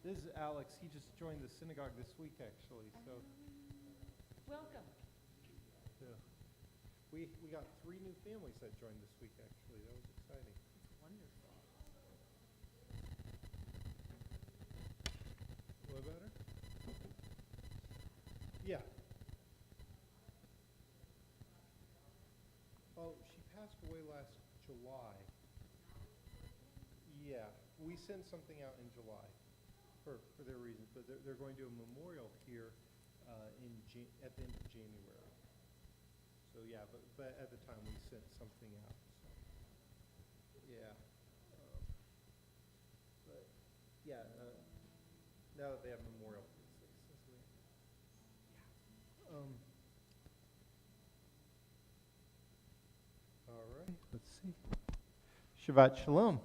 This is Alex. He just joined the synagogue this week, actually. So, Welcome. yeah. We got 3 new families that joined this week, actually. That was exciting. It's wonderful. A little better? Yeah. Oh, she passed away last July. Yeah, we sent something out in July for their reasons, but they're going to do a memorial here at the end of January. So yeah, but at the time we sent something out. So yeah, but yeah, now that they have memorial feasts, yeah. All right, let's see. Shabbat Shalom.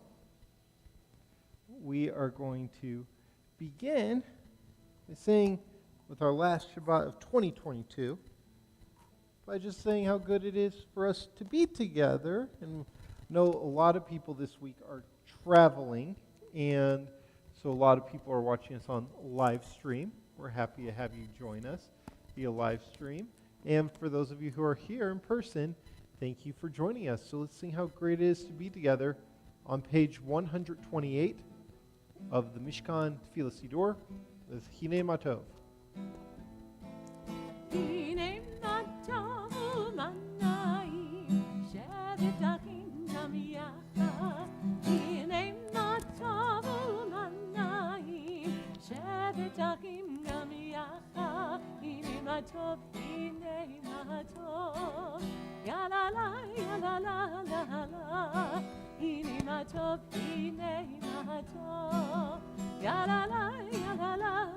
We are going to begin by saying, with our last Shabbat of 2022, by just saying how good it is for us to be together. And I know a lot of people this week are traveling, and so a lot of people are watching us on live stream. We're happy to have you join us via live stream. And for those of you who are here in person, thank you for joining us. So let's sing how great it is to be together on page 128 of the Mishkan Tefillah Siddur with Hine Matov. Hine matov manai, shevet achim gam yachad. Hine matov manai, shevet achim gam yachad. Hine matov, ya la la, ya la la la la. Hine matov, ya la la, ya la la la.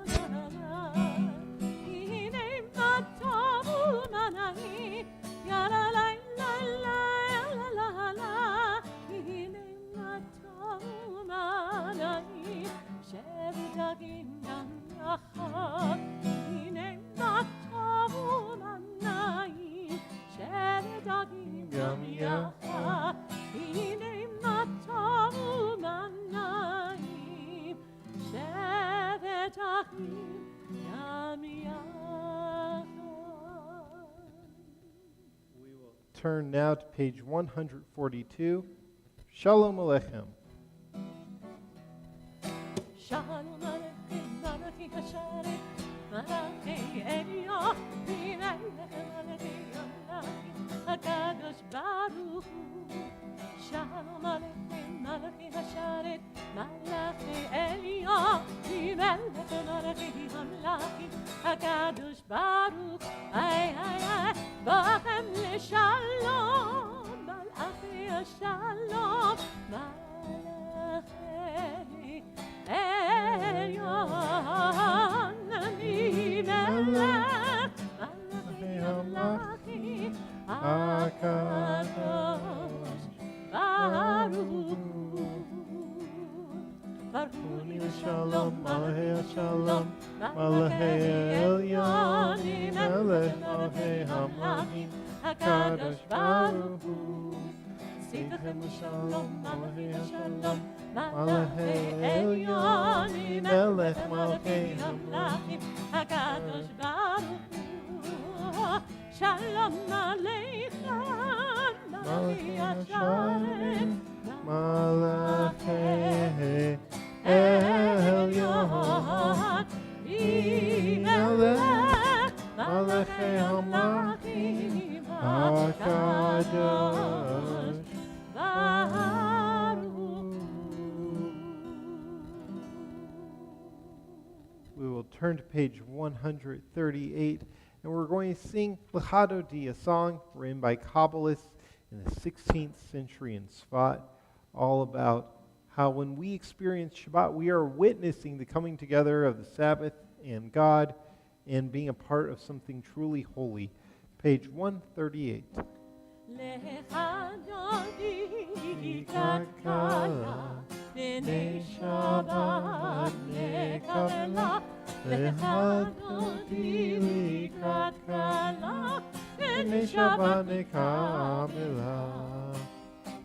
Hine matov manai, ya la la la la la. Hine matov manai, shevet achim gam yachad. Hine matov manai, shevet achim gam yachad. Hine matov manai, shevet achim gam yachad. We will turn now to page 142. Shalom Aleichem. Shalom Aleichem, Malachi Hasharet, Malachi Elyon, Aleichem, Malachi HaKadosh Baruch Hu. Shalom Aleichem, Malachi Hasharet, Malachi Elyon, Aleichem, Malachi HaKadosh Baruch Hu. Ay, ay, ay, Bachem LeShalom, Malachi HaShalom, Malachi Elyon, Ani Melech, Malachi HaKadosh Baruch Hu. Shalom, Malachi Shalom, Malachi Elyon, Melech, Malachi Hamlachim, HaKadosh Baruch Hu. Sivchem Shalom, Malachi Shalom, Malachi Elyon, Melech, Malachi Hamlachim, HaKadosh Baruch Hu. Shalom Aleichem, Malachi Hasharet, Malachi Elyon, Melech, Malachi Hamlachim, HaKadosh Baruch. We will turn to page 138, and we're going to sing L'Chadodi, a song written by Kabbalists in the 16th century in Sfat, all about how when we experience Shabbat, we are witnessing the coming together of the Sabbath and God and being a part of something truly holy. Page 138. L'Chadodi kakala, b'nei Shabbat nekabela. L'Chadodi kakala, b'nei Shabbat nekabela.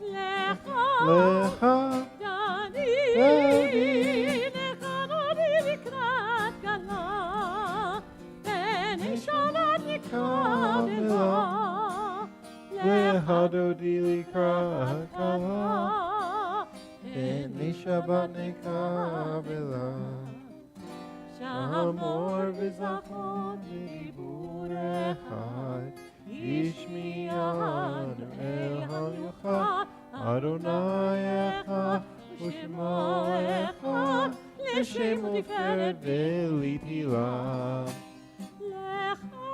L'Chadodi kabela. Lehadodi likrakala. Beni Shabbat nekabela. Shamor v'zachor v'dibur echad. Ishmiyanu Elham Yochad. Adonai echad u'shemo echad. L'shem u'tiferet v'litila.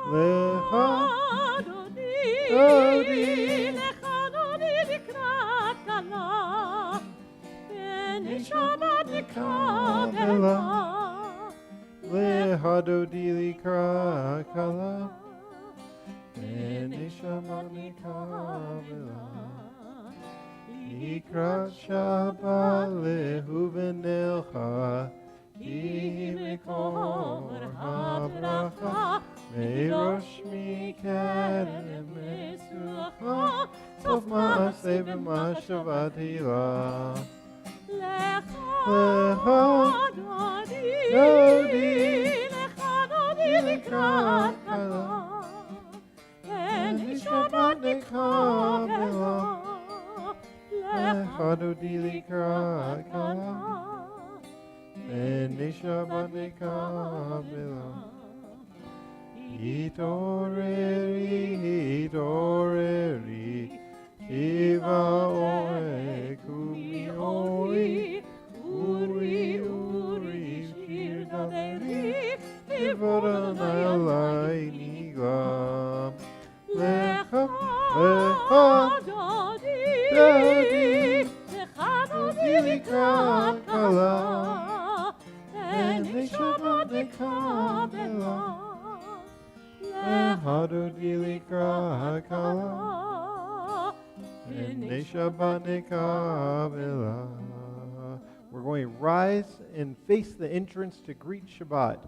Lecha Dodi likrat kala. Beni Shabbat nekabela. Lehadodi likrat kala. Beni Shabbat nekabela. Likrat Shabbat lehu v'nelcha. Ki mikor habracha. Merosh mikerem mesucha. Sof ma'aseh v'mashava tila. Lecha Dodi likrat kala. Beni Shabbat nekabela. Lecha Dodi likrat kala. Beni Shabbat nekabela. Hitoreri, Kiva ore, Kumi ori, Uri, Shir daveri, Nivodanai alai nigla. Lecha Dodi likrat kala. Beni Shabbat nekabela. Lehadodi likrat kala. Beni Shabbat nekabela. We're going to rise and face the entrance to greet Shabbat.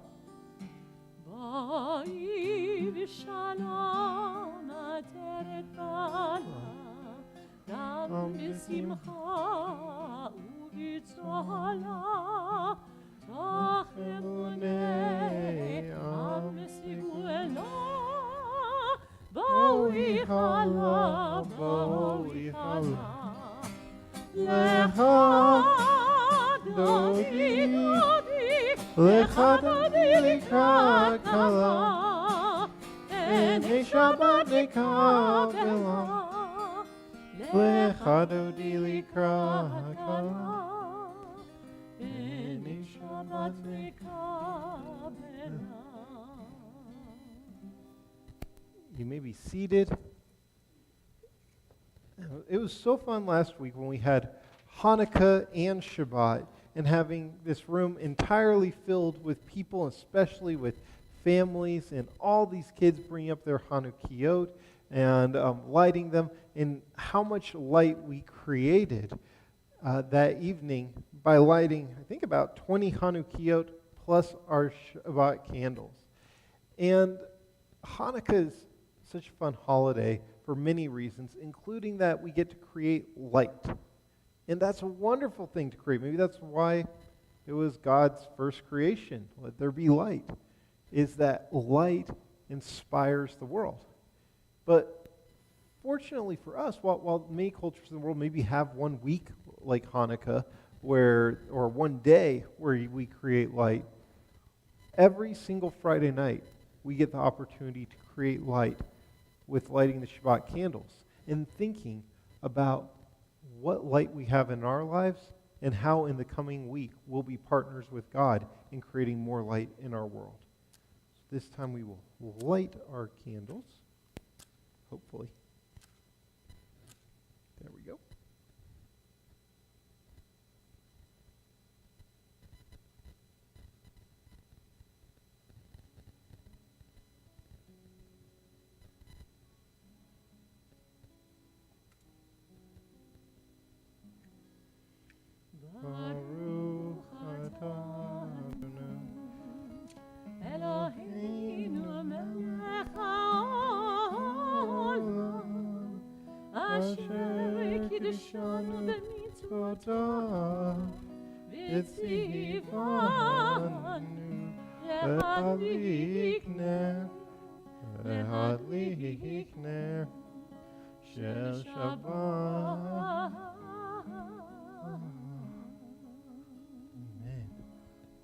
Ba'i v'shalom ateret bala, gam b'simcha u'b'tzala, tachemune am v'siguela, ba'i chala, lecha Dodi likrat kala. Beni Shabbat nekabela. Lecha Dodi likrat kala. Beni Shabbat nekabela. You may be seated. It was so fun last week when we had Hanukkah and Shabbat, and having this room entirely filled with people, especially with families, and all these kids bringing up their Hanukkiyot and lighting them, and how much light we created that evening by lighting, I think, about 20 Hanukkiyot plus our Shabbat candles. And Hanukkah is such a fun holiday for many reasons, including that we get to create light. And that's a wonderful thing to create. Maybe that's why it was God's first creation. Let there be light. Is that light inspires the world. But fortunately for us, while many cultures in the world maybe have 1 week like Hanukkah, or 1 day where we create light, every single Friday night we get the opportunity to create light with lighting the Shabbat candles and thinking about what light we have in our lives and how in the coming week we'll be partners with God in creating more light in our world. So this time we will light our candles, hopefully. There we go. Baruch atah Adonai Eloheinu melech haolam, asher kiddushanu b'mitzvotav, v'tzivanu להדליק נר להדליק נר של שבת. Amen.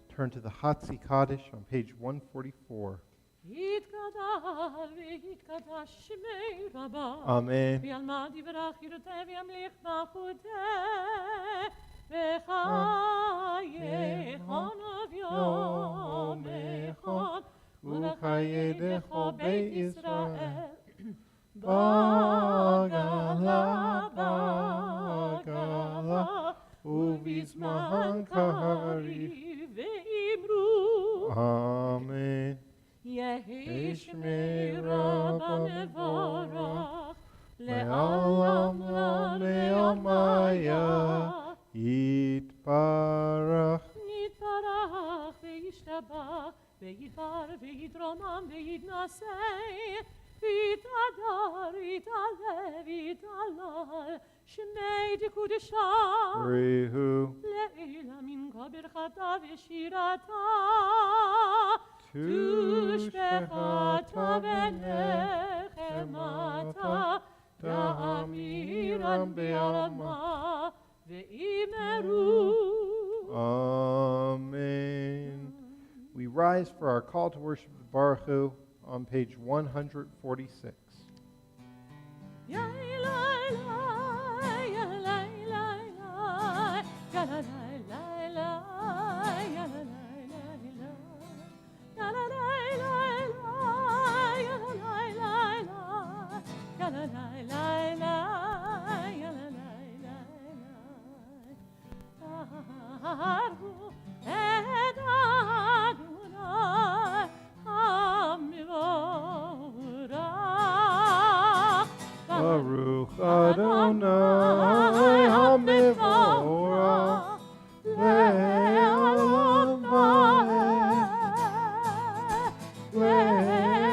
Turn to the Hatzi Kaddish on page 144. יתגדל ויתקדש שמי רבה Amen. וילמד יברך ירתה וימליך בחותה וחייכון וביומכון ולחיידך בישראל בגלה בגלה ובזמן קריב ואמרו Amen. יהי שמי רבה מבורך לעולם לעולמיה יתברך. נתברך וישתבח וידבר וידרומם ויתנשא ויתהדר ויתעלה ויתהלל שמי דקודשה Rehu. לעילה מנחה ברכתה ושירתה תושבחתה ונחמתה תאמירם בעלמה ואמרו Amen. We rise for our call to worship the Baruch Hu on page 146. Baruch Adonai HaMevorach Le'olam Va'ed Le'olam Va'ed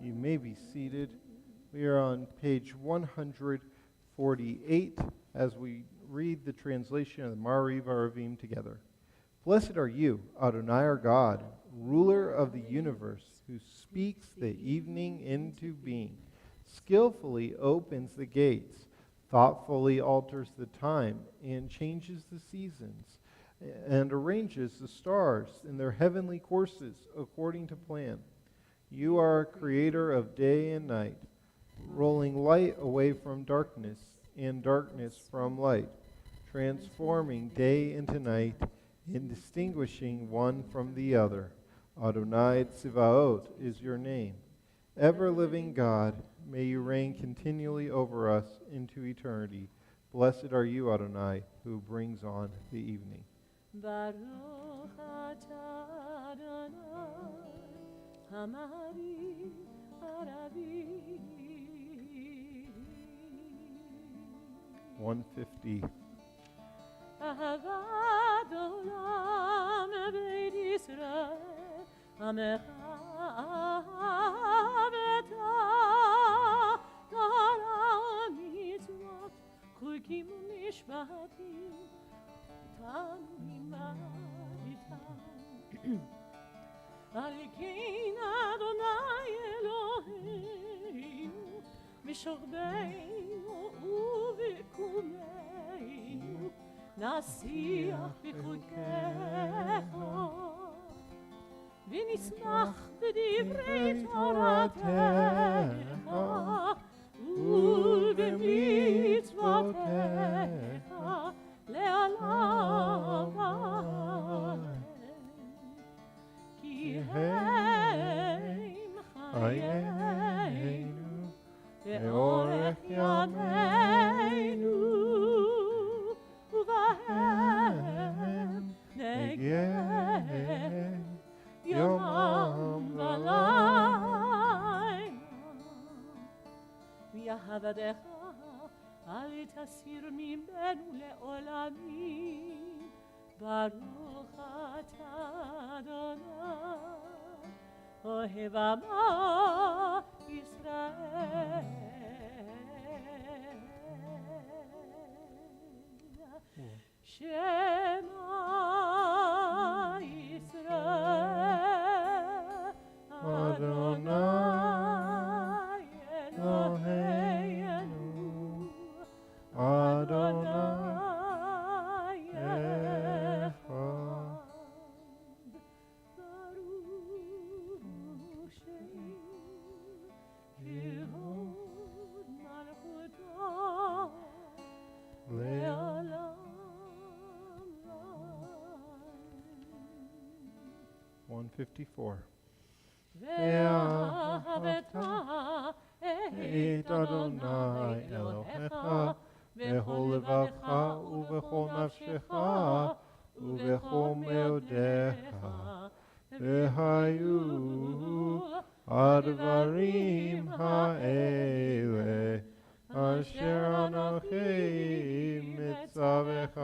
You may be seated. We are on page 148 as we read the translation of the Ma'ariv Aravim together. Blessed are you, Adonai our God, ruler of the universe, who speaks the evening into being, skillfully opens the gates, thoughtfully alters the time, and changes the seasons, and arranges the stars in their heavenly courses according to plan. You are a creator of day and night, rolling light away from darkness and darkness from light, transforming day into night and distinguishing one from the other. Adonai Tzivaot is your name. Ever-living God, may you reign continually over us into eternity. Blessed are you, Adonai, who brings on the evening. Baruch atah Adonai Hamari Aravi 150. Ahavad olam beit Yisrael Amecha aveta Torah mitzvot Chukim u'mishpatim Itam itam Alkein Adonai Eloheinu Mishorbeinu u'vikumeinu נשיח בחוקיך ונשמח בדברי תורתך ובמצוותיך לעולם ועד כי הם חיינו ואורך ימינו ובהם נגן יומם ולילה ויעבדך אל תסיר ממנו לעולמים. ברוך אתה אדוני, אוהב עמו ישראל. שמע ישראל, אדוני אלוהינו, אדוני אחד. ברוך כבוד מלכותו לעולם. 154. ואהבת את אדוני אלוהיך בכל לבבך ובכל נפשך ובכל מאודיך. והיו הדברים האלה אשר אנוכי מצווך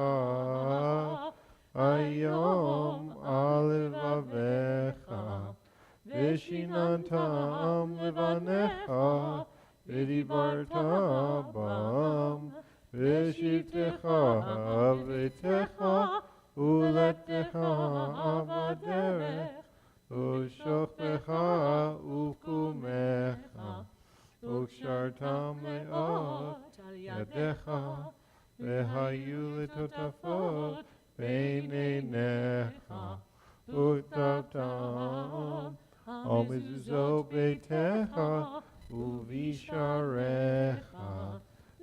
היום על לבביך, ושיננתם לבניך, ודיברת בם, בשבתך וביתך, ולתך בדרך, ושוכבך וקומך, וקשרתם מאוד על ידיך, והיו לטוטפות בין עיניך, וכתבתם על מזוזות ביתך ובשעריך,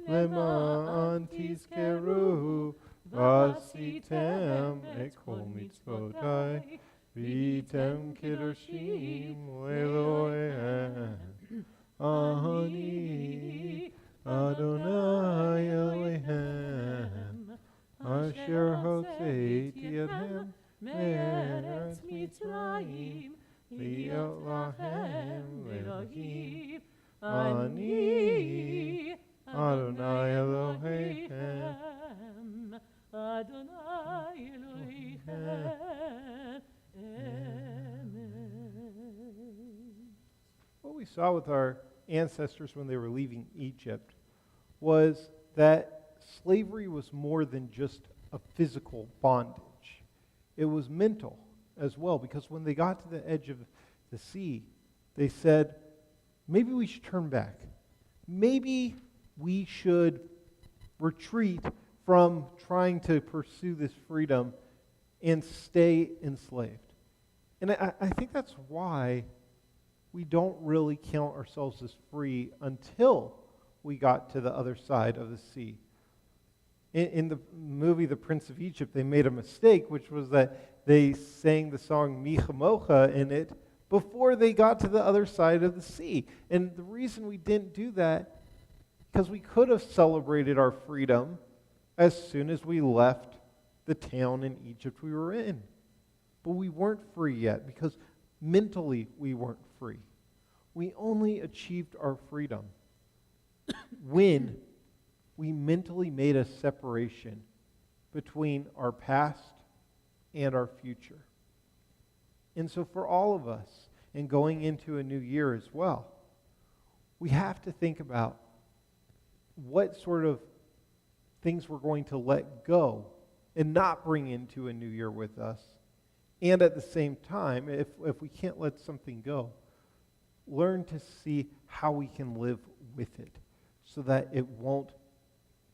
למען תזכרו ועשיתם את כל מצוותי, והייתם קדושים לאלוהיהם. אני אדוני אלוהיהם, אשר הוצאתי אתכם מארץ מצרים, להיות לכם לאלוהים. אני אדוני אלוהיכם, אדוני אלוהיכם. What we saw with our ancestors when they were leaving Egypt was that slavery was more than just a physical bondage. It was mental as well, because when they got to the edge of the sea, they said, maybe we should turn back. Maybe we should retreat from trying to pursue this freedom and stay enslaved. And I think that's why we don't really count ourselves as free until we got to the other side of the sea. In the movie The Prince of Egypt, they made a mistake, which was that they sang the song Mi Chamocha in it before they got to the other side of the sea. And the reason we didn't do that, because we could have celebrated our freedom as soon as we left the town in Egypt we were in. But we weren't free yet, because mentally we weren't free. We only achieved our freedom when we mentally made a separation between our past and our future. And so for all of us, and going into a new year as well, we have to think about what sort of things we're going to let go and not bring into a new year with us. And at the same time, if we can't let something go, learn to see how we can live with it so that it won't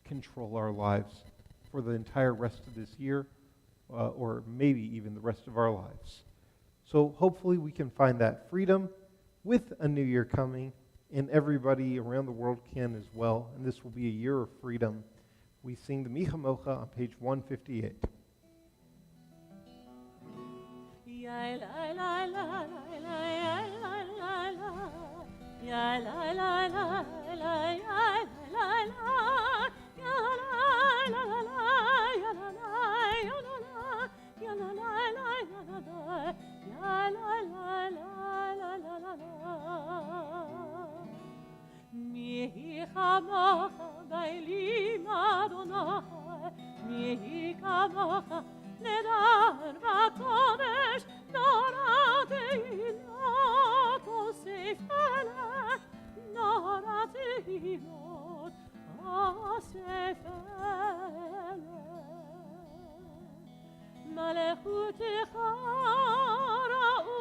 control our lives for the entire rest of this year, or maybe even the rest of our lives. So hopefully we can find that freedom with a new year coming, and everybody around the world can as well. And this will be a year of freedom. We sing the Mi Chamocha on page 158. Mi chamocha baili מלכותך ראו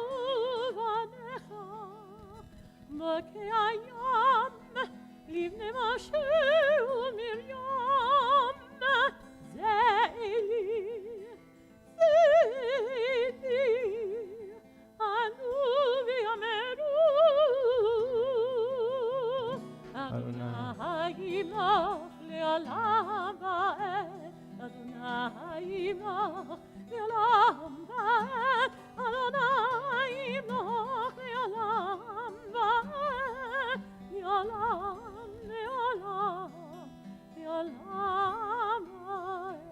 בניך בקיים לבני משה ומרים זה אלי אנו ויאמרו אדוני ימלוך לעולם ועד אדוני ימלוך לעולם ועד אדוני ימלוך לעולם ועד לעולם לעולם ועד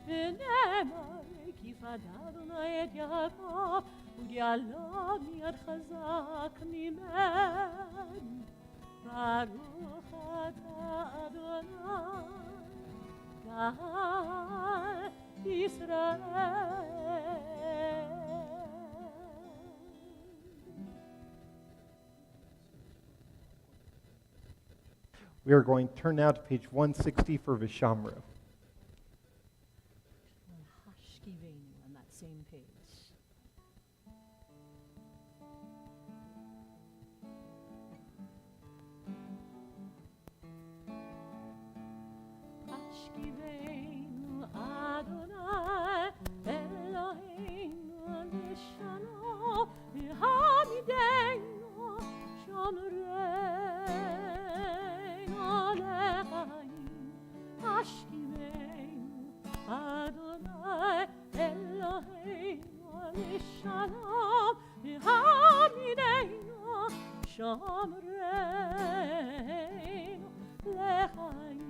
ונאמר כי פדה אדוני את יעקב וגאלו מיד חזק ממנו ברוך אתה אדוני גאל ישראל. We are going to turn now to page 160 for Vishamru. Hashkivenu on that same page. Hashkivenu Adonai Eloheinu Lishano Hamidenu Shomreinu Alechaim Hashkivenu Adonai Eloheinu Lishalom Hamidenu Shomreinu Lechaim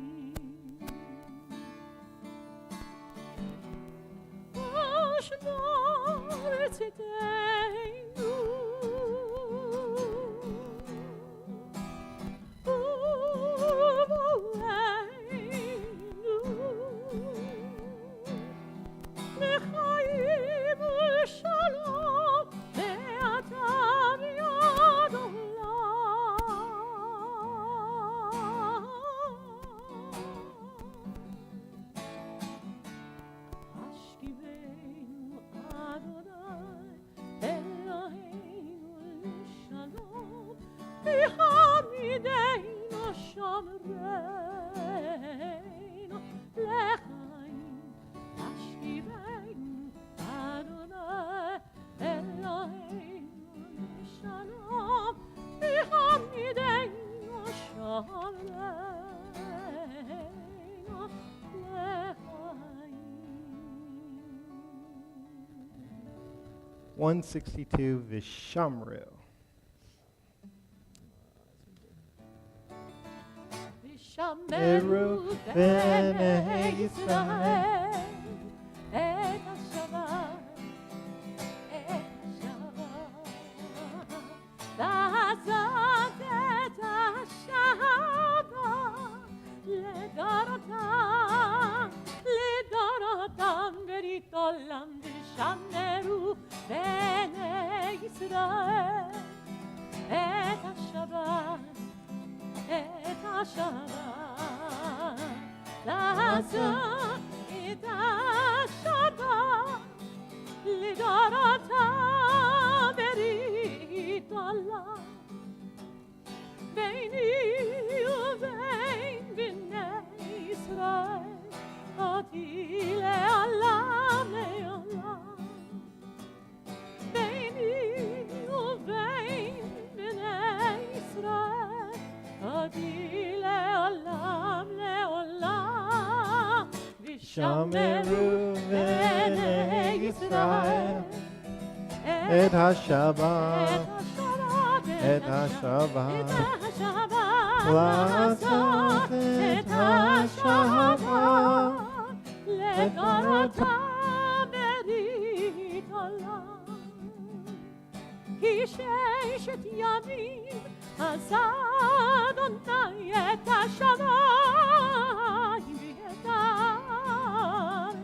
Ashmor tziteinu uvoleinu lechaim u'shalom ve'ata v'yad olam Hashkivenu Adonai Eloheinu Lishalom V'hamidenu Shomreinu Lechaim Hashkivenu Adonai Eloheinu Lishalom V'hamidenu Shomreinu Lechaim 162 Vishamru. Vishamru b'nei Yisrael et Shabbat לעשות את השבת לדורותם ברית עולם ושמרו בני ישראל את השבת לעשות את השבת לדורותם ברית עולם ביני ובין בני ישראל אותי לעולם לעולם ביני ובין בני ישראל אותי לעולם לעולם ושמרו בני ישראל את השבת, את השבת, לעשות את השבת, לדורותם ברית עולם. כי ששת ימים עשה אדוני את השמיים ואת הארץ,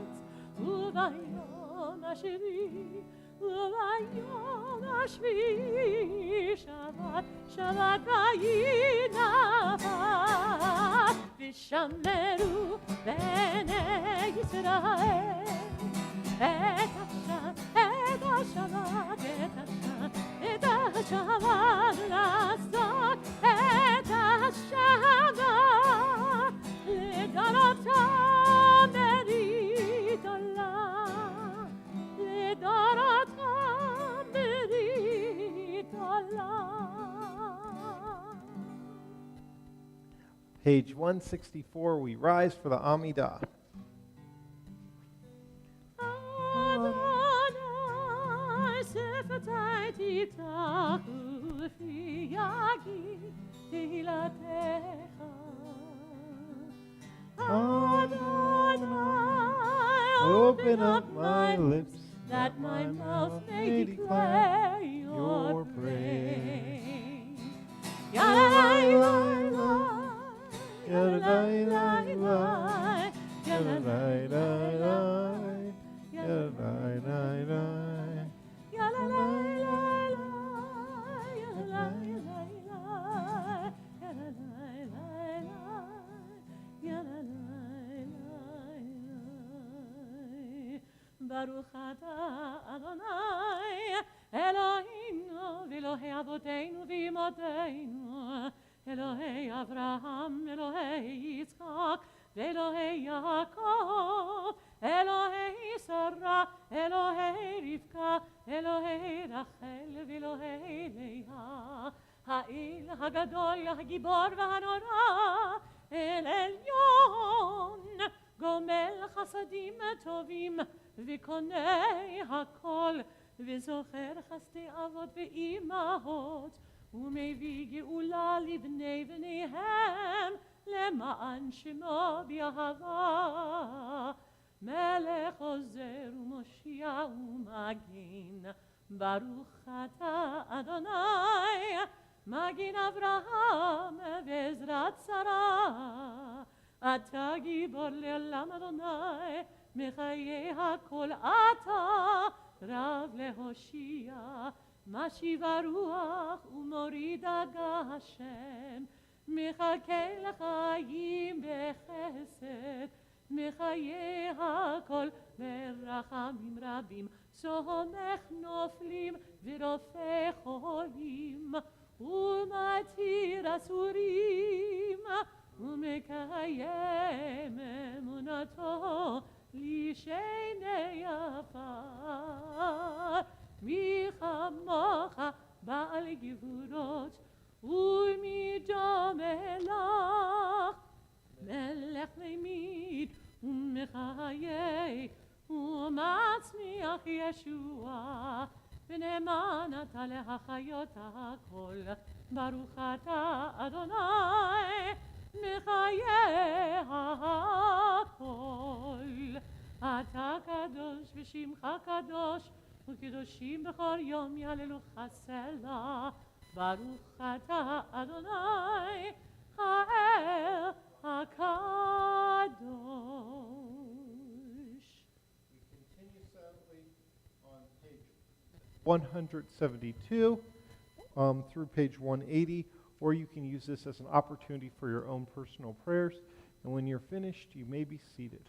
וביום השביעי וביום השביעי שבת וינפת ושמרו בני ישראל Page 164, we rise for the Amidah. Adonai sefatayti tahu fi yagi tilatecha. Adonai, Open up my lips, that my mouth may declare your praise. Yadai-lai-lai, yadai-lai-lai, yadai-lai-lai, Yadai-lai-lai, yadai-lai-lai, yadai-lai-lai, yadai-lai-lai, yadai-lai-lai. Baruch atah Adonai, Eloheinu v'Elohei avoteinu v'imotenu, Elohei Avraham, Elohei Yitzchak, v'Elohei Yaakov, Elohei Sarah, Elohei Rivka, Elohei Rachel, v'Elohei Leah, Ha'il Hagadol, Hagibor v'Hanora, El Elyon, Gomel Chasadim Tovim, v'Konei Hakol, וזוכר חסדי אבות ואימהות, ומביא גאולה לבני בניהם, למען שמו באהבה. מלך עוזר ומושיע ומגן, ברוך אתה אדוני, מגן אברהם ועזרת שרה. אתה גיבור לעולם אדוני, מחיי הכל אתה, רב להושיע, משיב הרוח ומוריד הגשם, מחכה לחיים בחסד, מחיי הכל ברחמים רבים, סומך נופלים ורופא חולים, ומתיר אסורים, ומקיים אמונתו לשני עפר. מי כמוך בעל גבורות ומי דומה לך, מלך מימית ומחיה ומצמיח ישועה, ונאמן אתה להחיות הכל. ברוך אתה אדוני מחיה הכל. אתה קדוש ושמך קדוש, וקדושים בכל יום יהללוך סלה. ברוך אתה אדוני האל הקדוש. We continue sadly on page 172 through page 180, or you can use this as an opportunity for your own personal prayers. And when you're finished, you may be seated.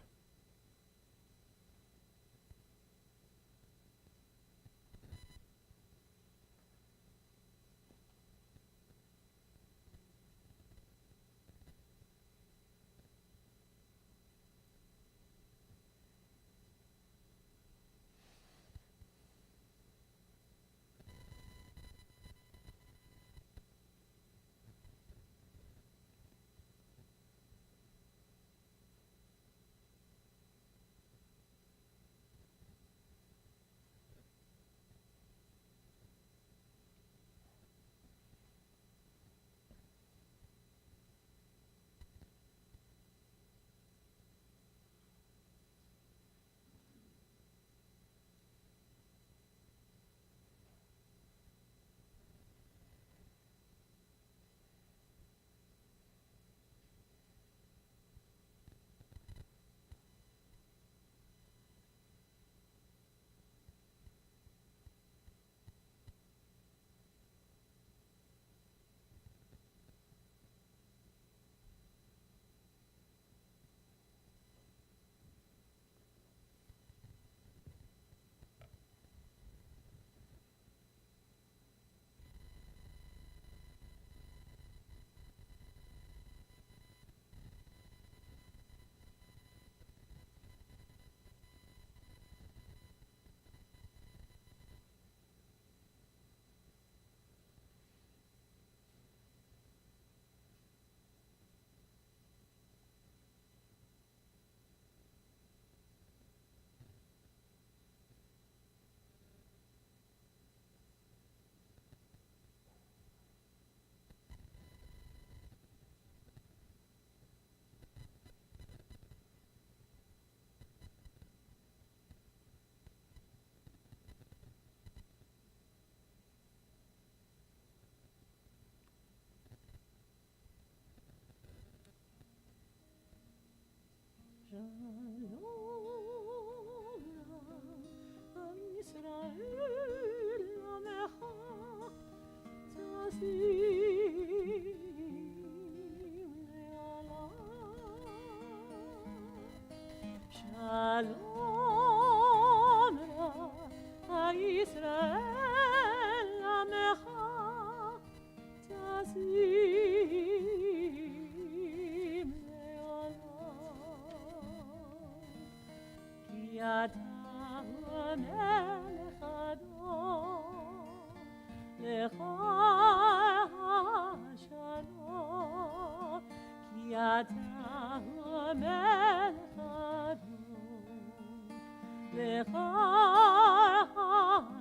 זכר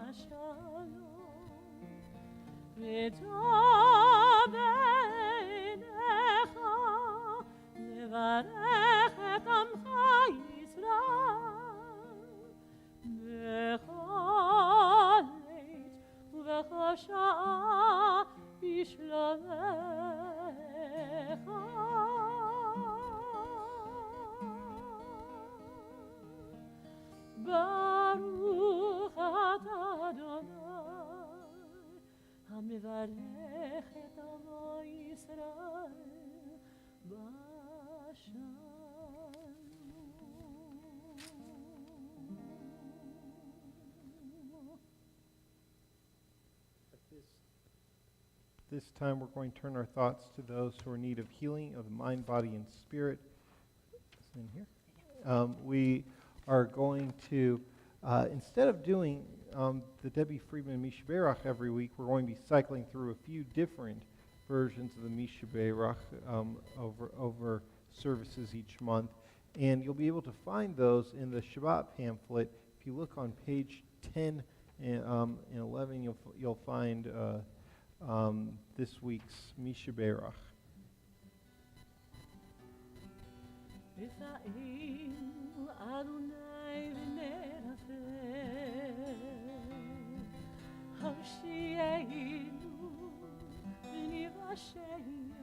השלום וטוב בעיניך לברך את עמך ישראל בכל עת ובכל שעה בשלומך. ברוך אתה אדוני המברך את עמו ישראל בשלום. This time we're going to turn our thoughts to those who are in need of healing of the mind, body, and spirit. It's in here. We are going to, instead of doing the Debbie Friedman Mishaberach every week, we're going to be cycling through a few different versions of the Mishaberach over services each month. And you'll be able to find those in the Shabbat pamphlet. If you look on page 10 and 11, you'll find this week's Mishaberach. רפאנו אדוני ונרפא הושיענו ונבשענו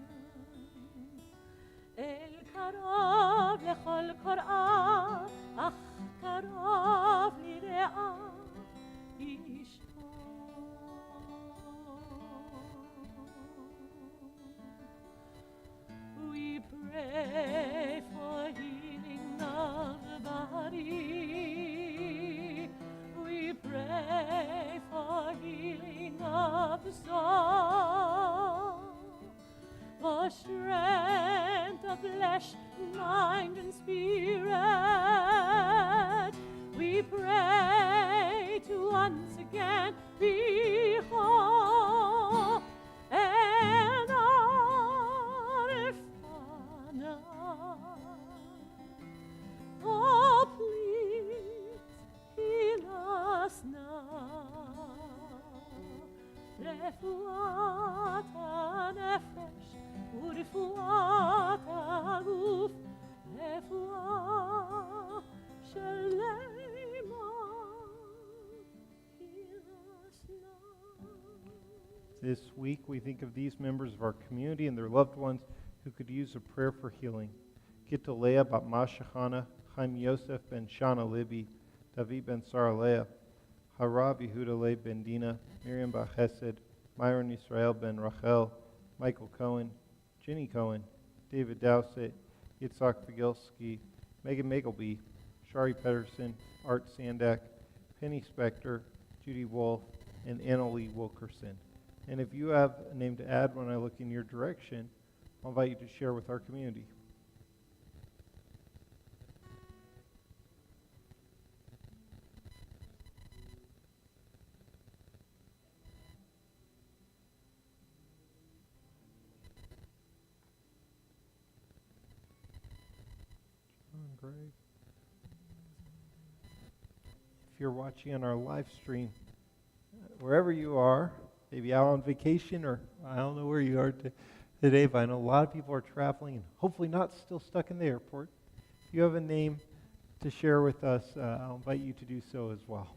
אל קרוב לכל קוראה אך קרוב לרעה We pray for healing of the body. We pray for healing of the soul. For strength of flesh, mind, and spirit. We pray to once again be whole and oh, please heal us now. רפואת הנפש ורפואת הגוף, רפואה שלמה. Heal us now. This week we think of these members of our community and their loved ones who could use a prayer for healing. Gitta Leah bat Mashachana, Chaim Yosef ben Shana Libby, David ben Sarah Leah, Harab Yehuda Le ben Dina, Miriam bat Chesed, Myron Israel ben Rachel, Michael Cohen, Jenny Cohen, David Dowsett, Yitzhak Vigilski, Megan Magleby, Shari Pedersen, Art Sandak, Penny Spector, Judy Wolf, and Annalie Wilkerson. And if you have a name to add when I look in your direction, I'll invite you to share with our community. Great. If you're watching on our live stream, wherever you are, maybe out on vacation or I don't know where you are today, but I know a lot of people are traveling and hopefully not still stuck in the airport. If you have a name to share with us, I'll invite you to do so as well.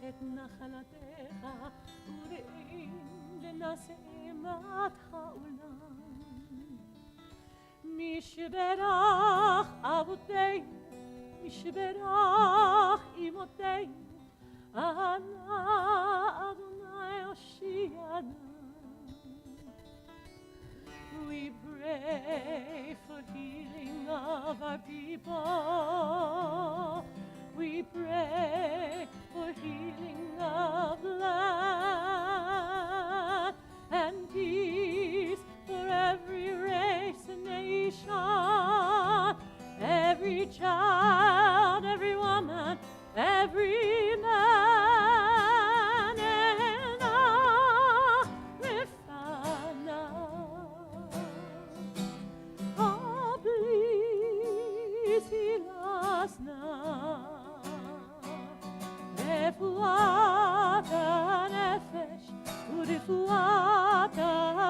את נחלתך וראים לנשמת העולם משברך אבותינו משברך אמותינו אנא אדוני הושיענו. We pray for healing of our people. We pray for healing of land and peace for every race and nation, every child, every woman, every man, and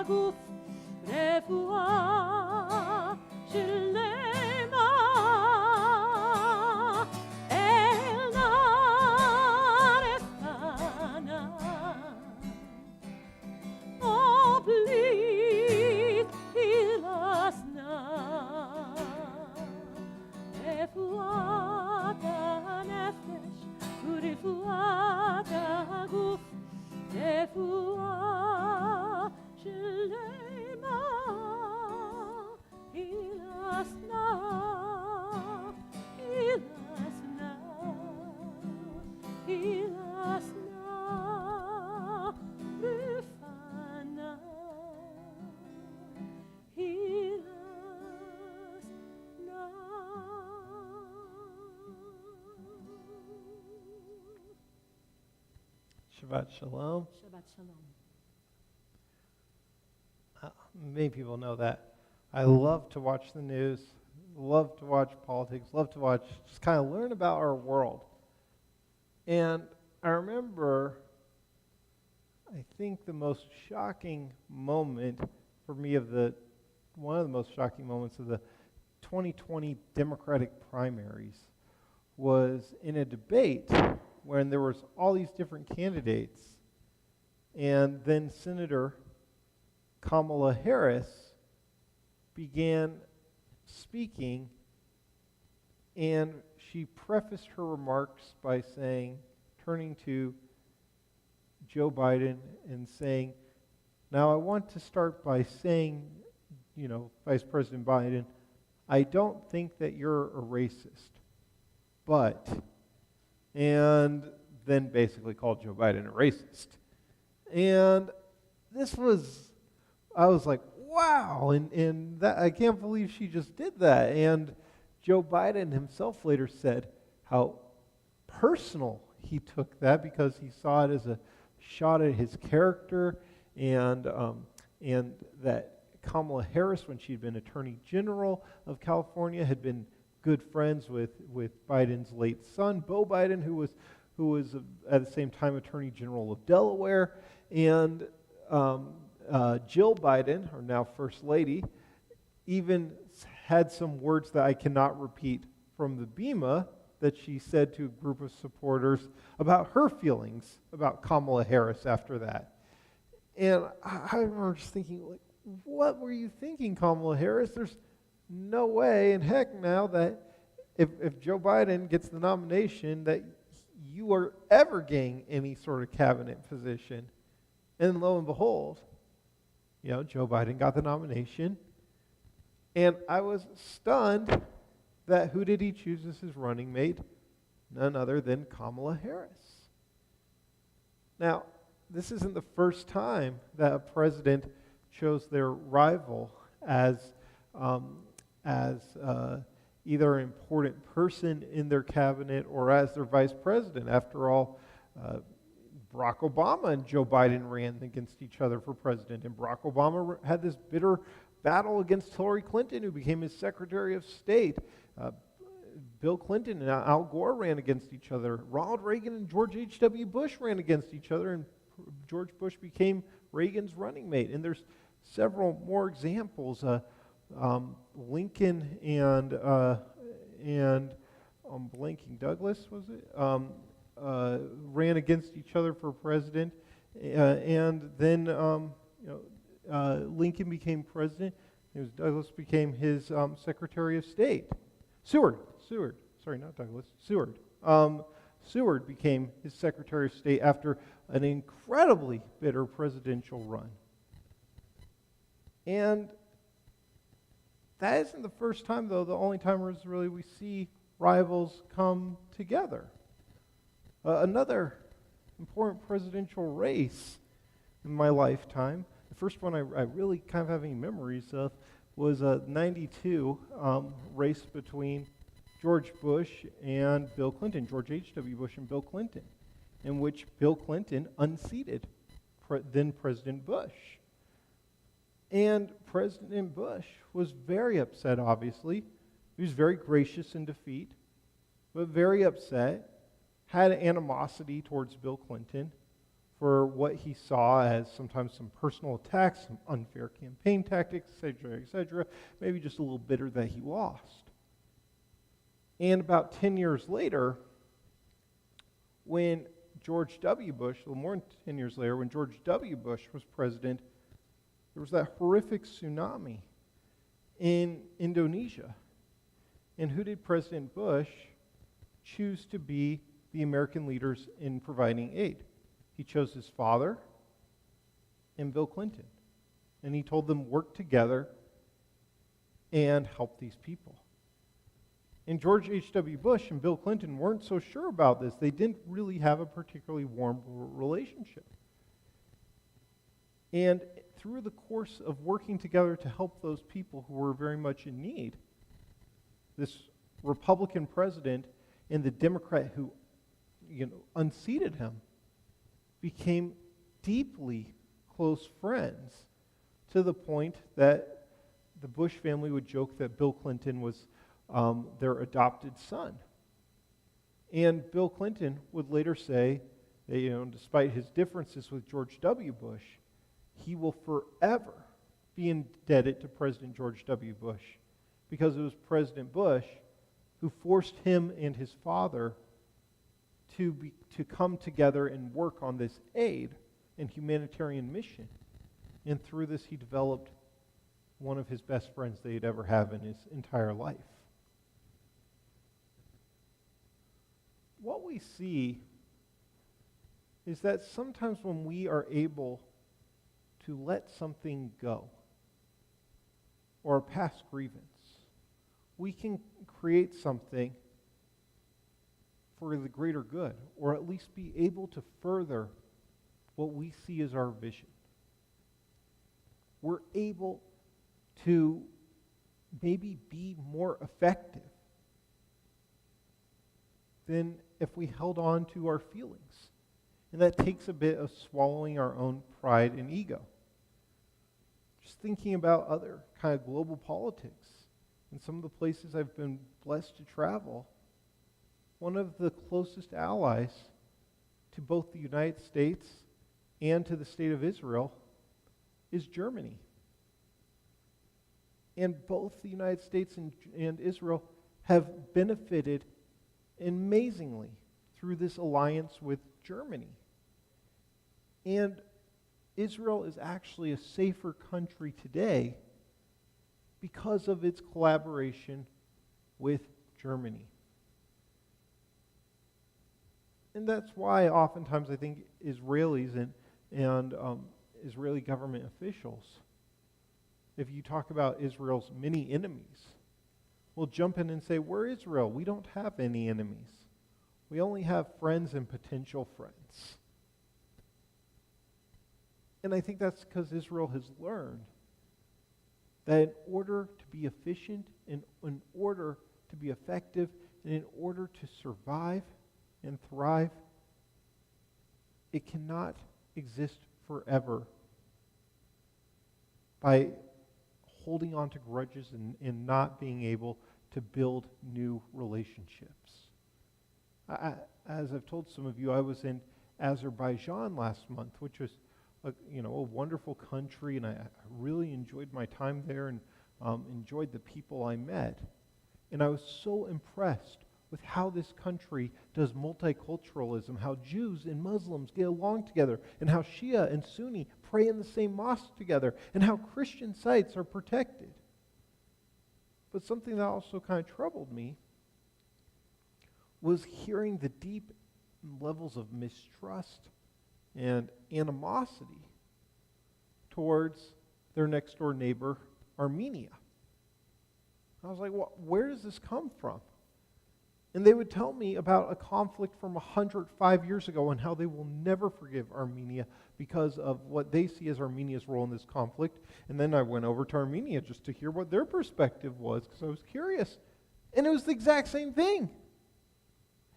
הגוף רפואה שלמה אל נערפנה. Oh, please heal us now. רפואת הנפש ורפואת הגוף, רפואה שלמה. Heal us now, heal us now, heal us now, Rufana. Heal us now. Shabbat Shalom. Shabbat Shalom. Many people know that. I love to watch the news, love to watch politics, love to watch, just kind of learn about our world. And I remember, I think the most shocking moment for me one of the most shocking moments of the 2020 Democratic primaries was in a debate when there was all these different candidates, and then Senator Kamala Harris began speaking, and she prefaced her remarks by turning to Joe Biden and saying, now I want to start by saying, Vice President Biden, I don't think that you're a racist, but, and then basically called Joe Biden a racist. And I was like, wow, and that, I can't believe she just did that. And Joe Biden himself later said how personal he took that because he saw it as a shot at his character, and that Kamala Harris, when she'd been Attorney General of California, had been good friends with Biden's late son, Beau Biden, who was at the same time Attorney General of Delaware, and Jill Biden, or now First Lady, even had some words that I cannot repeat from the Bema that she said to a group of supporters about her feelings about Kamala Harris after that. And I remember just thinking, like, what were you thinking, Kamala Harris? There's no way in heck now that if Joe Biden gets the nomination that you are ever getting any sort of cabinet position. And lo and behold, Joe Biden got the nomination, and I was stunned that who did he choose as his running mate? None other than Kamala Harris. Now, this isn't the first time that a president chose their rival as either an important person in their cabinet or as their vice president. After all, Barack Obama and Joe Biden ran against each other for president, and Barack Obama had this bitter battle against Hillary Clinton, who became his Secretary of State. Bill Clinton and Al Gore ran against each other. Ronald Reagan and George H.W. Bush ran against each other, and George Bush became Reagan's running mate. And there's several more examples. Lincoln and I'm blanking, Douglas, was it? Ran against each other for president, and then Lincoln became president. Douglas became his Secretary of State. Seward, sorry, not Douglas, Seward. Seward became his Secretary of State after an incredibly bitter presidential run. And that isn't the first time, though. The only time really we see rivals come together. Another important presidential race in my lifetime, the first one I really kind of have any memories of, was a 92 race between George Bush and Bill Clinton, George H.W. Bush and Bill Clinton, in which Bill Clinton unseated then President Bush. And President Bush was very upset, obviously. He was very gracious in defeat, but very upset, had animosity towards Bill Clinton for what he saw as sometimes some personal attacks, some unfair campaign tactics, etc., maybe just a little bitter that he lost. And about 10 years later, when George W. Bush, a little more than 10 years later, when George W. Bush was president, there was that horrific tsunami in Indonesia. And who did President Bush choose to be the American leaders in providing aid? He chose his father and Bill Clinton. And he told them, work together and help these people. And George H.W. Bush and Bill Clinton weren't so sure about this. They didn't really have a particularly warm relationship. And through the course of working together to help those people who were very much in need, this Republican president and the Democrat who unseated him became deeply close friends, to the point that the Bush family would joke that Bill Clinton was their adopted son. And Bill Clinton would later say that, despite his differences with George W. Bush, he will forever be indebted to President George W. Bush, because it was President Bush who forced him and his father to come together and work on this aid and humanitarian mission. And through this, he developed one of his best friends that he'd ever have in his entire life. What we see is that sometimes when we are able to let something go, or a past grievance, we can create something for the greater good, or at least be able to further what we see as our vision. We're able to maybe be more effective than if we held on to our feelings. And that takes a bit of swallowing our own pride and ego. Just thinking about other kind of global politics and some of the places I've been blessed to travel, one of the closest allies to both the United States and to the state of Israel is Germany. And both the United States and Israel have benefited amazingly through this alliance with Germany. And Israel is actually a safer country today because of its collaboration with Germany. And that's why oftentimes I think Israelis and Israeli government officials, if you talk about Israel's many enemies, will jump in and say, we're Israel. We don't have any enemies. We only have friends and potential friends. And I think that's because Israel has learned that in order to be efficient, in order to be effective, and in order to survive and thrive, it cannot exist forever by holding on to grudges and not being able to build new relationships. As I've told some of you, I was in Azerbaijan last month, which was a wonderful country, and I really enjoyed my time there and enjoyed the people I met. And I was so impressed with how this country does multiculturalism, how Jews and Muslims get along together, and how Shia and Sunni pray in the same mosque together, and how Christian sites are protected. But something that also kind of troubled me was hearing the deep levels of mistrust and animosity towards their next door neighbor, Armenia. I was like, well, where does this come from? And they would tell me about a conflict from 105 years ago and how they will never forgive Armenia because of what they see as Armenia's role in this conflict. And then I went over to Armenia just to hear what their perspective was because I was curious. And it was the exact same thing.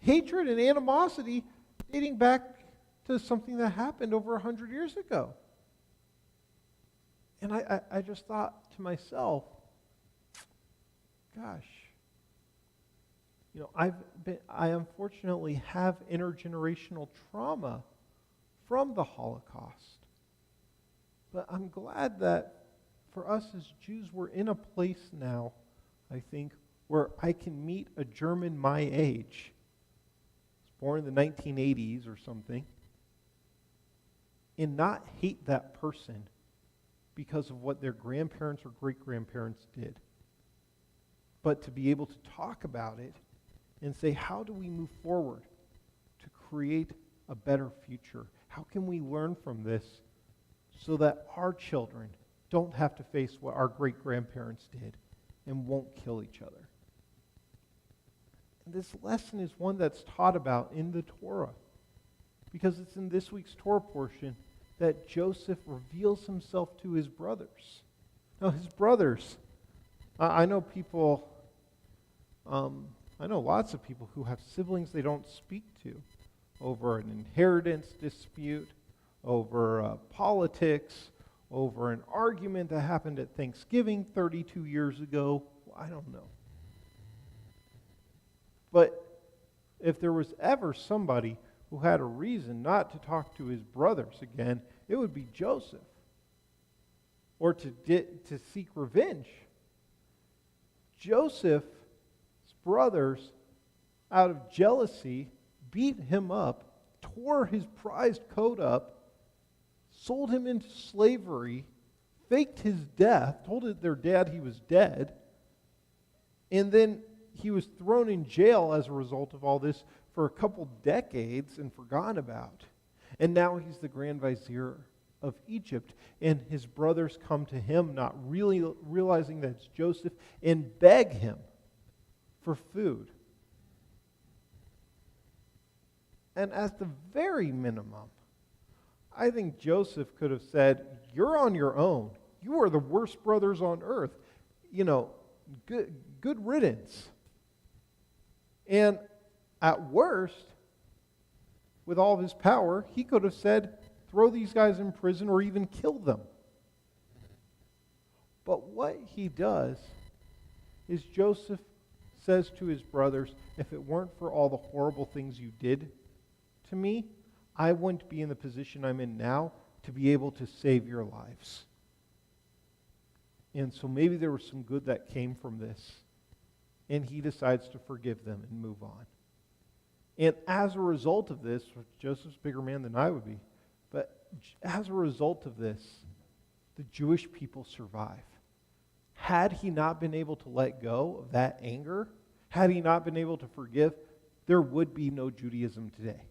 Hatred and animosity dating back to something that happened over 100 years ago. And I just thought to myself, gosh, I unfortunately have intergenerational trauma from the Holocaust. But I'm glad that for us as Jews, we're in a place now, I think, where I can meet a German my age, born in the 1980s or something, and not hate that person because of what their grandparents or great-grandparents did. But to be able to talk about it and say, how do we move forward to create a better future? How can we learn from this so that our children don't have to face what our great-grandparents did and won't kill each other? And this lesson is one that's taught about in the Torah, because it's in this week's Torah portion that Joseph reveals himself to his brothers. Now, his brothers, I know people, I know lots of people who have siblings they don't speak to over an inheritance dispute, over politics, over an argument that happened at Thanksgiving 32 years ago. I don't know. But if there was ever somebody who had a reason not to talk to his brothers again, it would be Joseph. Or to seek revenge. Joseph's brothers, out of jealousy, beat him up, tore his prized coat up, sold him into slavery, faked his death, told their dad he was dead, and then he was thrown in jail as a result of all this for a couple decades and forgotten about. And now he's the Grand Vizier of Egypt, and his brothers come to him, not really realizing that it's Joseph, and beg him for food. And at the very minimum, I think Joseph could have said, "You're on your own. You are the worst brothers on earth. You know, good riddance." And at worst, with all of his power, he could have said, "Throw these guys in prison or even kill them." But what he does is Joseph says to his brothers, "If it weren't for all the horrible things you did to me, I wouldn't be in the position I'm in now to be able to save your lives." And so maybe there was some good that came from this. And he decides to forgive them and move on. And as a result of this, Joseph's a bigger man than I would be, but as a result of this, the Jewish people survive. Had he not been able to let go of that anger, had he not been able to forgive, there would be no Judaism today.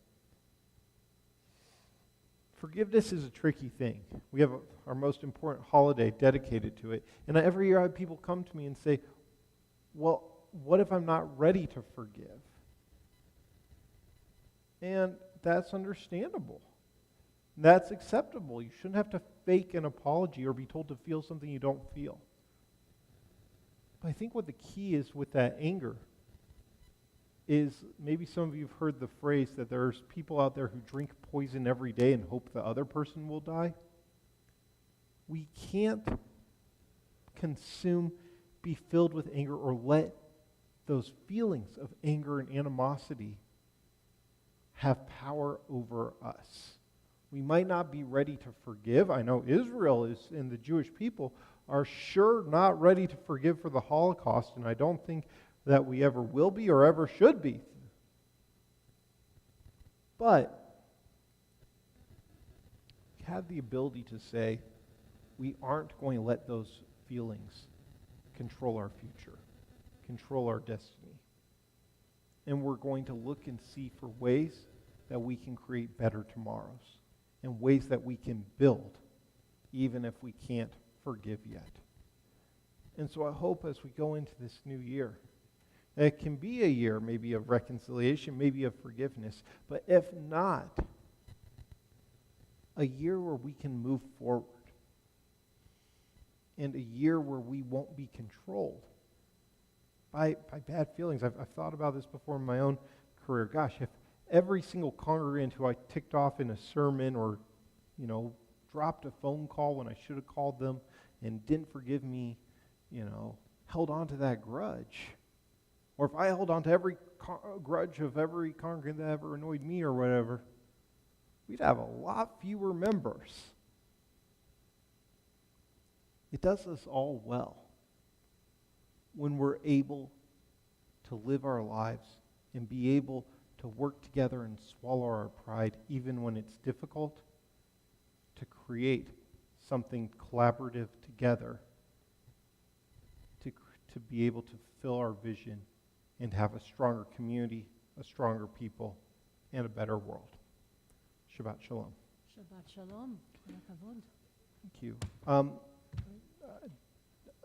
Forgiveness is a tricky thing. We have our most important holiday dedicated to it. And every year I have people come to me and say, "Well, what if I'm not ready to forgive?" And that's understandable. That's acceptable. You shouldn't have to fake an apology or be told to feel something you don't feel. But I think what the key is with that anger is, maybe some of you have heard the phrase that there's people out there who drink poison every day and hope the other person will die. We can't be filled with anger or let those feelings of anger and animosity have power over us. We might not be ready to forgive. I know Israel is, and the Jewish people are sure not ready to forgive for the Holocaust, and I don't think that we ever will be or ever should be. But we have the ability to say, we aren't going to let those feelings control our future, control our destiny. And we're going to look and see for ways that we can create better tomorrows and ways that we can build, even if we can't forgive yet. And so I hope as we go into this new year, it can be a year maybe of reconciliation, maybe of forgiveness, but if not, a year where we can move forward and a year where we won't be controlled by bad feelings. I've thought about this before in my own career. Gosh, if every single congregant who I ticked off in a sermon or, dropped a phone call when I should have called them and didn't forgive me, held on to that grudge, or if I held on to every grudge of every congregant that ever annoyed me or whatever, we'd have a lot fewer members. It does us all well when we're able to live our lives and be able to work together and swallow our pride, even when it's difficult, to create something collaborative together to be able to fulfill our vision and have a stronger community, a stronger people, and a better world. Shabbat Shalom. Shabbat Shalom. Kol hakavod. Thank you.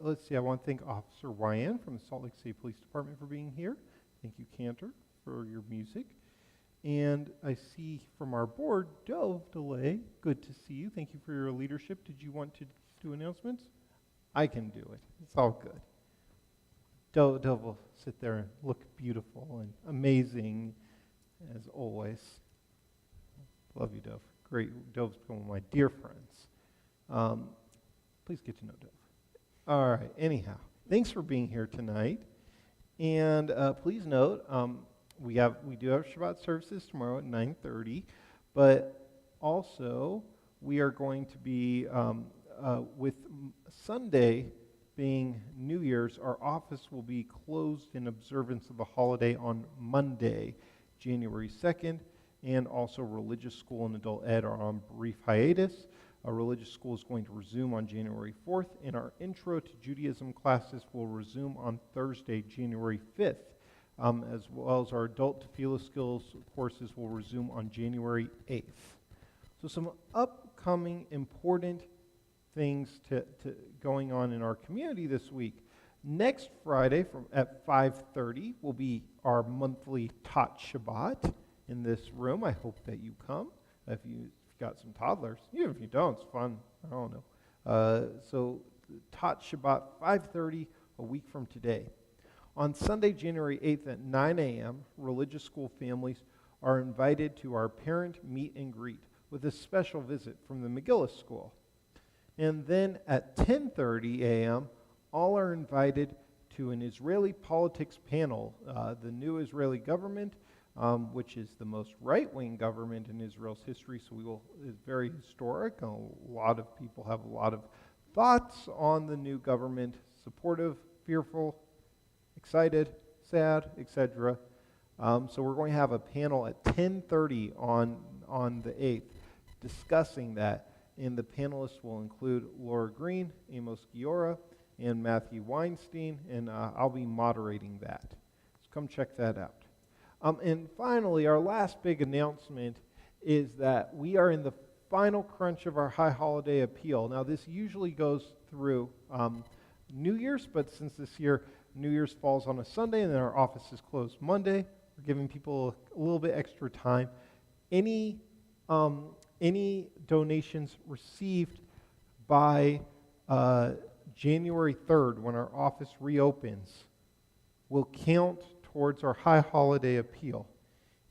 Let's see, I want to thank Officer Ryan from the Salt Lake City Police Department for being here. Thank you, Cantor, for your music. And I see from our board, Dove DeLay, good to see you. Thank you for your leadership. Did you want to do announcements? I can do it. It's all good. Dove will sit there and look beautiful and amazing, as always. Love you, Dove. Great. Dove's one of my dear friends. Please get to know Dove. All right. Anyhow, thanks for being here tonight. And please note, we do have Shabbat services tomorrow at 9:30, but also we are going to be with Sunday being New Year's. Our office will be closed in observance of the holiday on Monday, January 2nd, and also religious school and adult ed are on brief hiatus. Our religious school is going to resume on January 4th, and our Intro to Judaism classes will resume on Thursday, January 5th, as well as our adult tefillah skills courses will resume on January 8th. So some upcoming important things to going on in our community this week. Next Friday at 5:30 will be our monthly Tot Shabbat in this room. I hope that you come. If you've got some toddlers, even if you don't, it's fun. I don't know. So Tot Shabbat, 5:30, a week from today. On Sunday, January 8th at 9 a.m., religious school families are invited to our parent meet and greet with a special visit from the McGillis School. And then at 10:30 a.m., all are invited to an Israeli politics panel. The new Israeli government, which is the most right-wing government in Israel's history, so is very historic. A lot of people have a lot of thoughts on the new government: supportive, fearful, excited, sad, etc. So we're going to have a panel at 10:30 on the 8th discussing that. And the panelists will include Laura Green, Amos Giora, and Matthew Weinstein, and I'll be moderating that. So come check that out. And finally, our last big announcement is that we are in the final crunch of our High Holiday Appeal. Now, this usually goes through New Year's, but since this year New Year's falls on a Sunday and then our office is closed Monday, we're giving people a little bit extra time. Any donations received by January 3rd, when our office reopens, will count towards our High Holiday Appeal.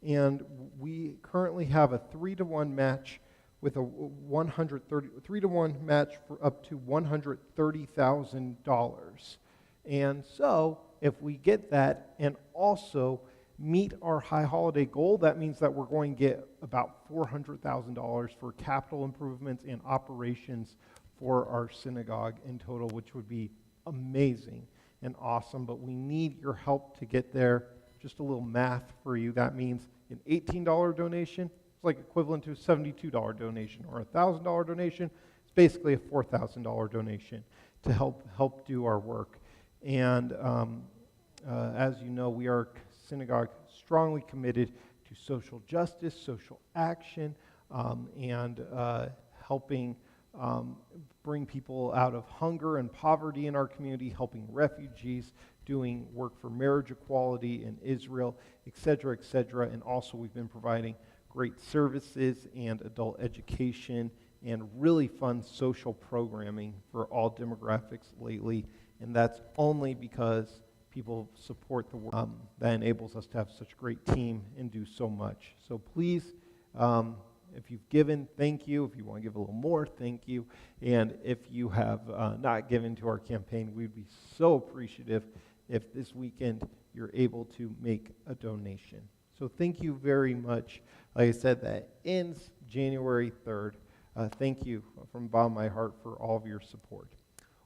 And we currently have a 3-to-1 match with a 3-to-1 match for up to $130,000. And so, if we get that and also meet our High Holiday goal, that means that we're going to get about $400,000 for capital improvements and operations for our synagogue in total, which would be amazing and awesome. But we need your help to get there. Just a little math for you. That means an $18 donation is like equivalent to a $72 donation, or a $1,000 donation. It's basically a $4,000 donation to help do our work. And as you know, we are synagogue strongly committed to social justice, social action, and helping bring people out of hunger and poverty in our community, helping refugees, doing work for marriage equality in Israel, etc., etc. And also we've been providing great services and adult education and really fun social programming for all demographics lately. And that's only because people support the work that enables us to have such a great team and do so much. So please, if you've given, thank you. If you want to give a little more, thank you. And if you have not given to our campaign, we'd be so appreciative if this weekend you're able to make a donation. So thank you very much. Like I said, that ends January 3rd. Thank you from the bottom of my heart for all of your support.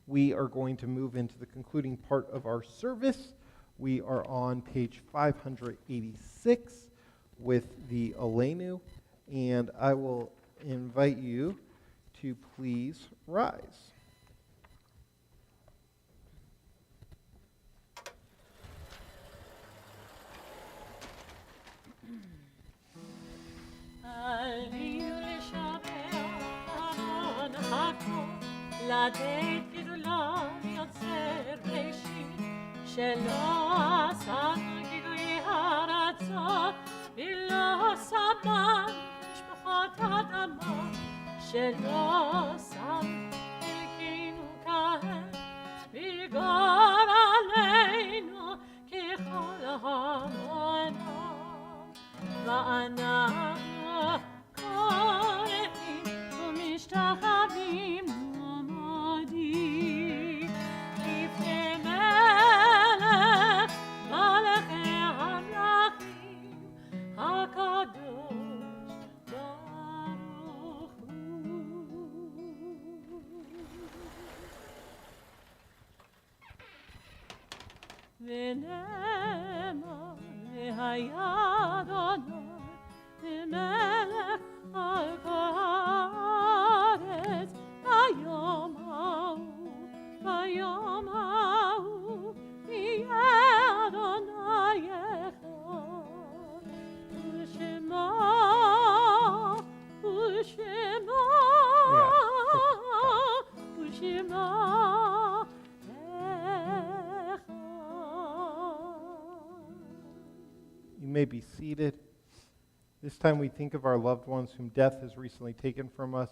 We are going to move into the concluding part of our service. We are on page 586 with the Aleinu, and I will invite you to please rise. לתת גדולה יוצר ראשית שלא עשנו גילוי הרצון ולא סמן משפחות אדמה שלא שם חלקנו כהן ויגור עלינו ככל המונה ואנחנו קוראים ומשתחווים ונאמר והיה אדוני למלך על כל הארץ ביום ההוא יהיה אדוני אחד ושמו You may be seated. This time we think of our loved ones whom death has recently taken from us,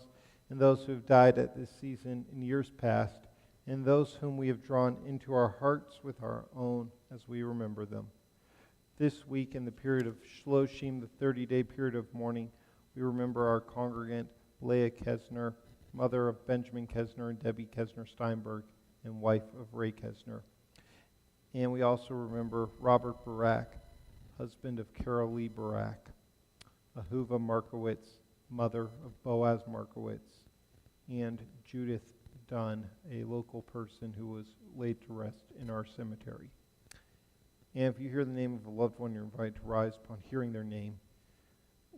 and those who have died at this season in years past, and those whom we have drawn into our hearts with our own as we remember them. This week, in the period of Shloshim, the 30-day period of mourning, we remember our congregant, Leah Kesner, mother of Benjamin Kesner and Debbie Kesner Steinberg, and wife of Ray Kesner. And we also remember Robert Barak, husband of Carol Lee Barak, Ahuva Markowitz, mother of Boaz Markowitz, and Judith Dunn, a local person who was laid to rest in our cemetery. And if you hear the name of a loved one, you're invited to rise upon hearing their name.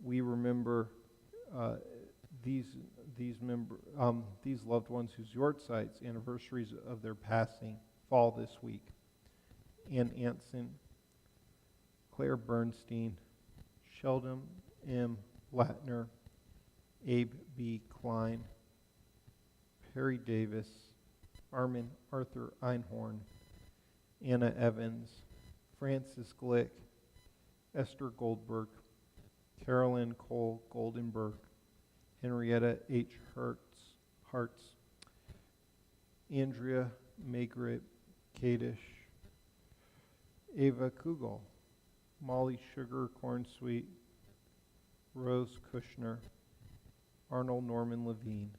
We remember these loved ones whose yortzites, anniversaries of their passing, fall this week. Ann Anson, Claire Bernstein, Sheldon M. Latner, Abe B. Klein, Perry Davis, Armin Arthur Einhorn, Anna Evans, Francis Glick, Esther Goldberg, Carolyn Cole Goldenberg, Henrietta H. Hartz, Andrea Magritte Kadish, Ava Kugel, Molly Sugar Cornsweet, Rose Kushner, Arnold Norman Levine,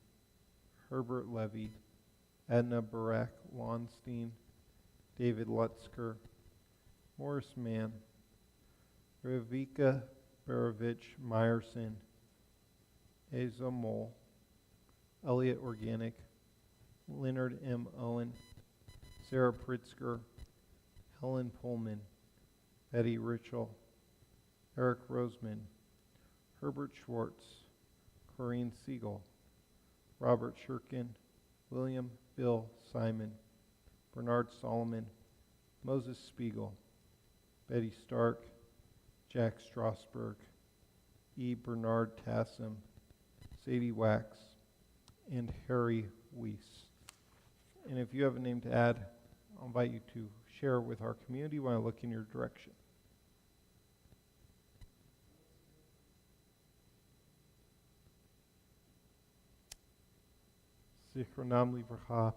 Herbert Levy, Edna Barak Lonstein, David Lutzker, Morris Mann, Ravika Barovich Meyerson, Asa Mole, Elliot Organic, Leonard M. Owen, Sarah Pritzker, Helen Pullman, Betty Ritchell, Eric Roseman, Herbert Schwartz, Corrine Siegel, Robert Shurkin, William Bill Simon, Bernard Solomon, Moses Spiegel, Betty Stark, Jack Strasberg, E. Bernard Tassam, Sadie Wax, and Harry Weiss. And if you have a name to add, I'll invite you to share with our community when I look in your direction. Zichronam livracha.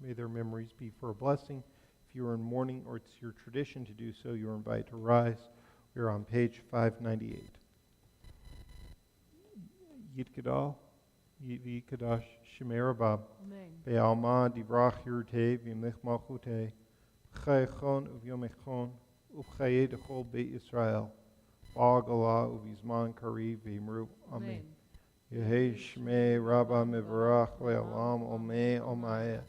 May their memories be for a blessing. If you are in mourning or it's your tradition to do so, you are invited to rise. We are on page 598. Yitgadal, Yitvikadash, Shemei Rabah, Amen. Be'alma, Divrach, Yurte, V'imlich Malchute, Chayechon, Uv'yomechon, Uv'chaye Dechol Beit Yisrael, Ba'agala, Uv'yizman Kari, V'imru. Amen. Yehi Shmei Rabba Mivarach Le'olam Omei Omaya.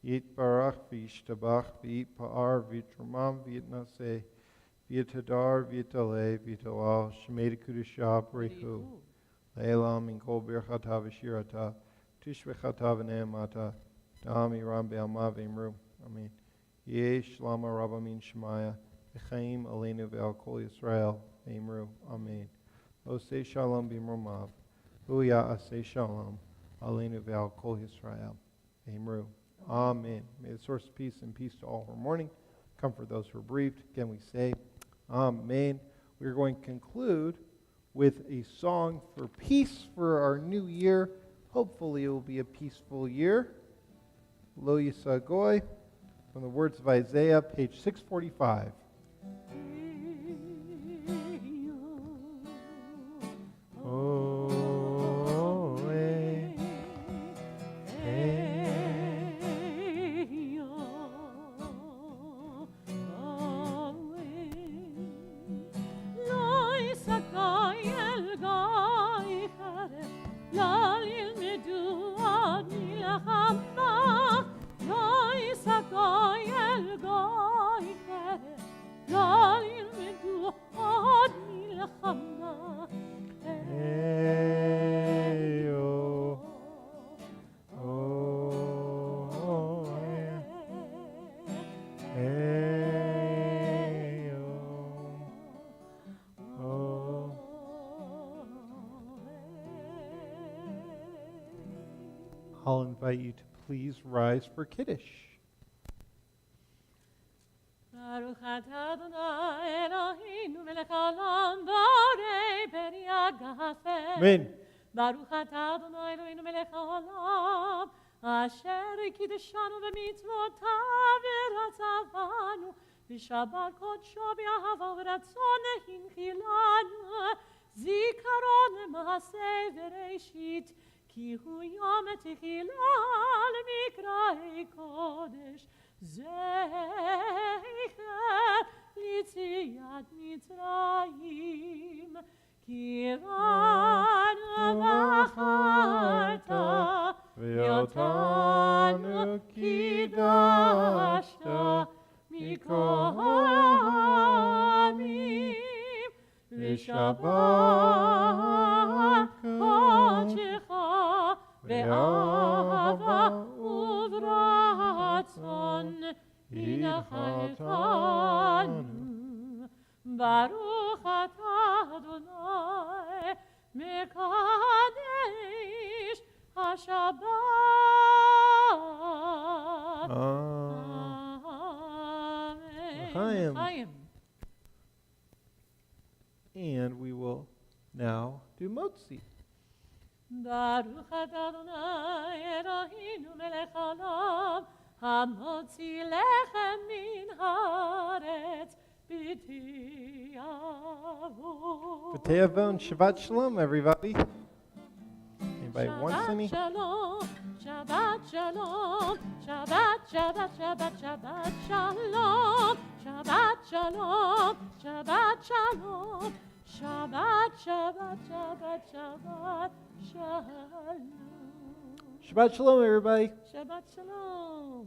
Yitbarach v'yishtabach v'yitpa'ar v'yitramam v'yitnaseh v'yitadar v'yitaleh v'yitalal Shemei Kudusha B'rechu Le'elam min kol birchata v'shirata tishvechata v'ne'emata dam yiram be'alma v'imru. Amen. Yesh lama rabba min shemaya v'chaim aleinu ve'al kol Yisrael v'imru. Amen. Osei shalom b'imromav v'uya asei shalom aleinu ve'al kol Yisrael v'imru. Amen. May the source of peace and peace to all who are mourning comfort those who are bereaved. Again, we say, Amen. We're going to conclude with a song for peace for our new year. Hopefully, it will be a peaceful year. Lo Yisagoy, from the words of Isaiah, page 645. I'll invite you to please rise for Kiddush. Baruch atah Adonai Eloheinu melech haolam borei peri hagafen. Amen. Baruch atah Adonai Eloheinu melech haolam asher kiddeshanu b'mitzvotav v'ratzavanu v'shabbat kodsho b'ahava v'ratzon hinchilanu zikaron l'maaseh v'reishit כי הוא יום תחילה למקראי קודש זכר ליציאת מצרים כי באנו בחרת ואותנו קידשת מכל העמים ושבת קודשך באהבה וברצון הנחלתנו ברוך אתה אדוני מקדש השבת. Amen. And we will now do Motzi. Baruch atah Adonai Eloheinu melech haolam hamotzi lechem min haaretz b'te'avot. B'te'avot and Shabbat Shalom, everybody. Anybody wants any? Shabbat shalom, Shabbat shalom, Shabbat, Shabbat, Shabbat shalom, Shabbat shalom, Shabbat shalom, Shabbat, Shabbat, Shabbat, Shabbat shalom. Shabbat Shalom, everybody. Shabbat shalom.